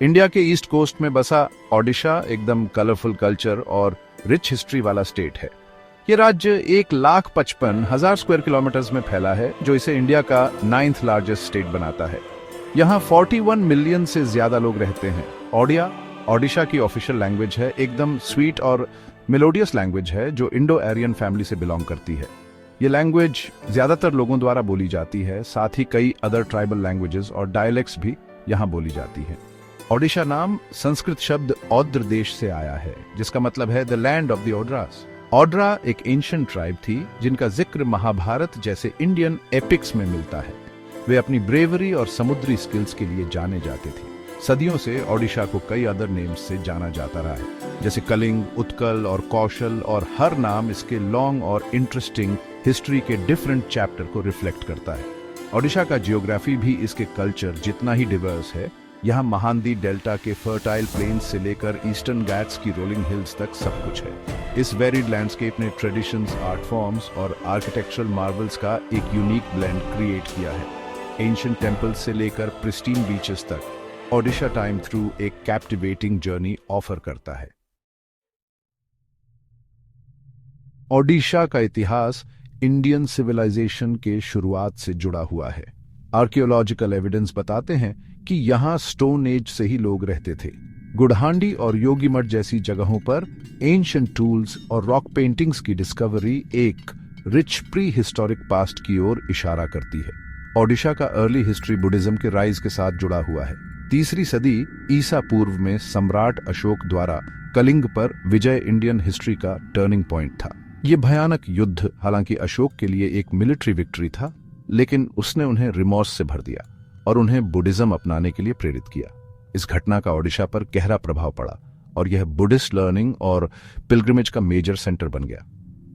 India के east coast में बसा ओडिशा एकदम कलरफुल कल्चर और रिच हिस्ट्री वाला स्टेट है। ये राज्य 1,55,000 स्क्वायर किलोमीटर्स में फैला है, जो इसे इंडिया का 9th लार्जेस्ट स्टेट बनाता है। यहाँ 41 मिलियन से ज्यादा लोग रहते हैं। ओडिया ओडिशा की ऑफिशियल लैंग्वेज है, एकदम स्वीट और मेलोडियस लैंग्वेज है जो इंडो एरियन फैमिली से बिलोंग करती है। ये लैंग्वेज ज्यादातर लोगों द्वारा बोली जाती है, साथ ही कई अदर ट्राइबल लैंग्वेजेस और डायलेक्ट्स भी यहाँ बोली जाती हैं। ओडिशा नाम संस्कृत शब्द औद्र देश से आया है, जिसका मतलब है द लैंड ऑफ द ओड्रास। ओड्रा एक एंशिएंट ट्राइब थी जिनका जिक्र महाभारत जैसे इंडियन एपिक्स में मिलता है। वे अपनी ब्रेवरी और समुद्री स्किल्स के लिए जाने जाते थे। सदियों से ओडिशा को कई अदर नेम्स से जाना जाता रहा है, जैसे कलिंग, उत्कल और कौशल, और हर नाम इसके लॉन्ग और इंटरेस्टिंग हिस्ट्री के डिफरेंट चैप्टर को रिफ्लेक्ट करता है। ओडिशा का जियोग्राफी भी इसके कल्चर जितना ही डिवर्स है। यहाँ महानदी डेल्टा के फर्टाइल प्लेन्स से लेकर ईस्टर्न घाट्स की रोलिंग हिल्स तक सब कुछ है। इस वेरिड लैंडस्केप ने ट्रेडिशंस, आर्ट फॉर्म्स और आर्किटेक्चरल मार्वल्स का एक यूनिक ब्लेंड क्रिएट किया है। एंशिएंट टेम्पल्स से लेकर प्रिस्टीन बीचेस तक ओडिशा टाइम थ्रू एक कैप्टिवेटिंग जर्नी ऑफर करता है। ओडिशा का इतिहास इंडियन सिविलाइजेशन के शुरुआत से जुड़ा हुआ है। आर्कियोलॉजिकल एविडेंस बताते हैं कि यहाँ स्टोन एज से ही लोग रहते थे। गुड़हांडी और योगीमठ जैसी जगहों पर एंशिएंट टूल्स और रॉक पेंटिंग्स की डिस्कवरी एक रिच प्री हिस्टोरिक पास्ट की ओर इशारा करती है। ओडिशा का अर्ली हिस्ट्री बुद्धिज्म के राइज के साथ जुड़ा हुआ है। 3री सदी ईसा पूर्व में सम्राट अशोक द्वारा कलिंग पर विजय इंडियन हिस्ट्री का टर्निंग पॉइंट था। ये भयानक युद्ध हालांकि अशोक के लिए एक मिलिट्री विक्ट्री था, लेकिन उसने उन्हें रिमोर्स से भर दिया और उन्हें बुद्धिज्म अपनाने के लिए प्रेरित किया। इस घटना का ओडिशा पर गहरा प्रभाव पड़ा और यह बुद्धिस्ट लर्निंग और पिलग्रिमेज का मेजर सेंटर बन गया।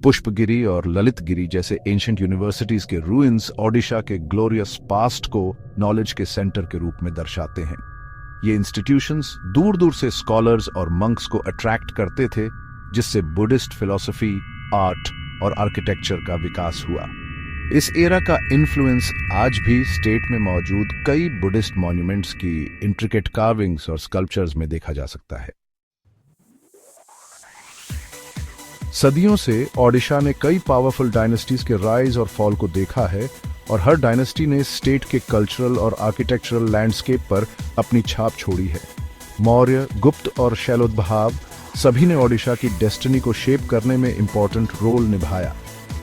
पुष्पगिरी और ललितगिरी जैसे एंशिएंट यूनिवर्सिटीज के रूइंस ओडिशा के ग्लोरियस पास्ट को नॉलेज के सेंटर के रूप में दर्शाते हैं। ये इंस्टीट्यूशंस दूर दूर से स्कॉलर्स और मंक्स को अट्रैक्ट करते थे, जिससे बुद्धिस्ट फिलॉसफी, आर्ट और आर्किटेक्चर का विकास हुआ। इस एरा का इन्फ्लुएंस आज भी स्टेट में मौजूद कई बुद्धिस्ट मॉन्यूमेंट्स की इंट्रिकेट कार्विंग्स और स्कल्पचर्स में देखा जा सकता है। सदियों से ओडिशा ने कई पावरफुल डायनेस्टीज के राइज और फॉल को देखा है, और हर डायनेस्टी ने स्टेट के कल्चरल और आर्किटेक्चरल लैंडस्केप पर अपनी छाप छोड़ी है। मौर्य, गुप्त और शैलोद्भाव सभी ने ओडिशा की डेस्टिनी को शेप करने में इंपॉर्टेंट रोल निभाया।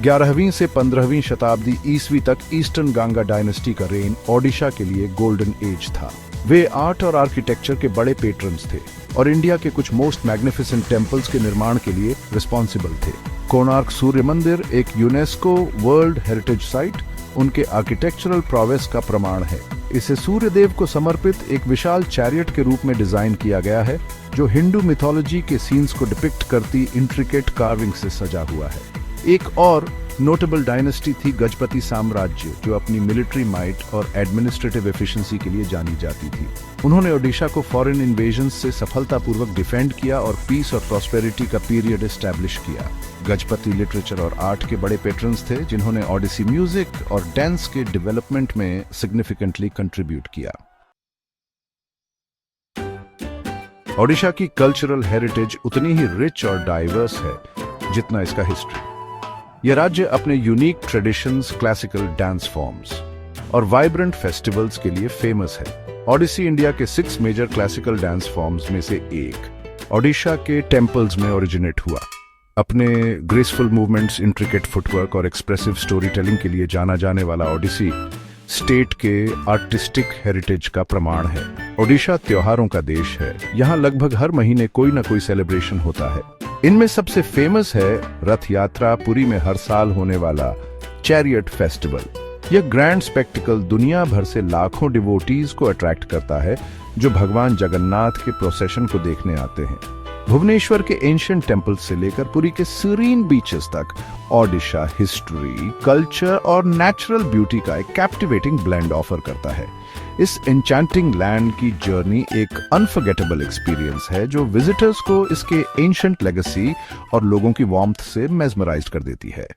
11वीं से 15वीं शताब्दी ईस्वी तक ईस्टर्न गांगा डायनेस्टी का रेन ओडिशा के लिए गोल्डन एज था। वे आर्ट और आर्किटेक्चर के बड़े पेट्रन्स थे और इंडिया के कुछ मोस्ट मैग्निफिसेंट टेम्पल्स के निर्माण के लिए रिस्पॉन्सिबल थे। कोणार्क सूर्य मंदिर एक यूनेस्को वर्ल्ड हेरिटेज साइट उनके आर्किटेक्चरल प्रोवेस का प्रमाण है। इसे सूर्यदेव को समर्पित एक विशाल चैरियट के रूप में डिजाइन किया गया है, जो हिंदू मिथोलॉजी के सीन्स को डिपिक्ट करती इंट्रिकेट कार्विंग से सजा हुआ है। एक और नोटेबल डायनेस्टी थी गजपति साम्राज्य, जो अपनी मिलिट्री माइट और एडमिनिस्ट्रेटिव एफिशिएंसी के लिए जानी जाती थी। उन्होंने ओडिशा को फॉरेन इन्वेजन से सफलतापूर्वक डिफेंड किया और पीस और प्रॉस्पेरिटी का पीरियड एस्टैब्लिश किया। गजपति लिटरेचर और आर्ट के बड़े पेट्रन्स थे, जिन्होंने ओडिसी म्यूजिक और डांस के डेवलपमेंट में सिग्निफिकेंटली कंट्रीब्यूट किया। ओडिशा की कल्चरल हेरिटेज उतनी ही रिच और डाइवर्स है जितना इसका हिस्ट्री। यह राज्य अपने unique traditions, classical dance forms और वाइब्रेंट फेस्टिवल्स के लिए फेमस है। ओडिसी इंडिया के 6 मेजर क्लासिकल डांस फॉर्म्स में से एक ओडिशा के टेम्पल्स में ओरिजिनेट हुआ। अपने ग्रेसफुल मूवमेंट्स, इंट्रिकेट फुटवर्क और एक्सप्रेसिव स्टोरी टेलिंग के लिए जाना जाने वाला ओडिसी स्टेट के आर्टिस्टिक हेरिटेज का प्रमाण है। ओडिशा त्योहारों का देश है। यहाँ लगभग हर महीने कोई ना कोई सेलिब्रेशन होता है। इनमें सबसे फेमस है रथ यात्रा, पुरी में हर साल होने वाला चैरियट फेस्टिवल। यह ग्रैंड स्पेक्टिकल दुनिया भर से लाखों डिवोटीज को अट्रैक्ट करता है, जो भगवान जगन्नाथ के प्रोसेशन को देखने आते हैं। भुवनेश्वर के एंशिएंट टेम्पल्स से लेकर पुरी के सीरीन बीचेस तक ओडिशा हिस्ट्री, कल्चर और नेचुरल ब्यूटी का एक कैप्टिवेटिंग ब्लेंड ऑफर करता है। इस एन्चेंटिंग लैंड की जर्नी एक अनफॉरगेटेबल एक्सपीरियंस है, जो विजिटर्स को इसके एंशिएंट लेगेसी और लोगों की वार्मथ से मेस्मराइज कर देती है।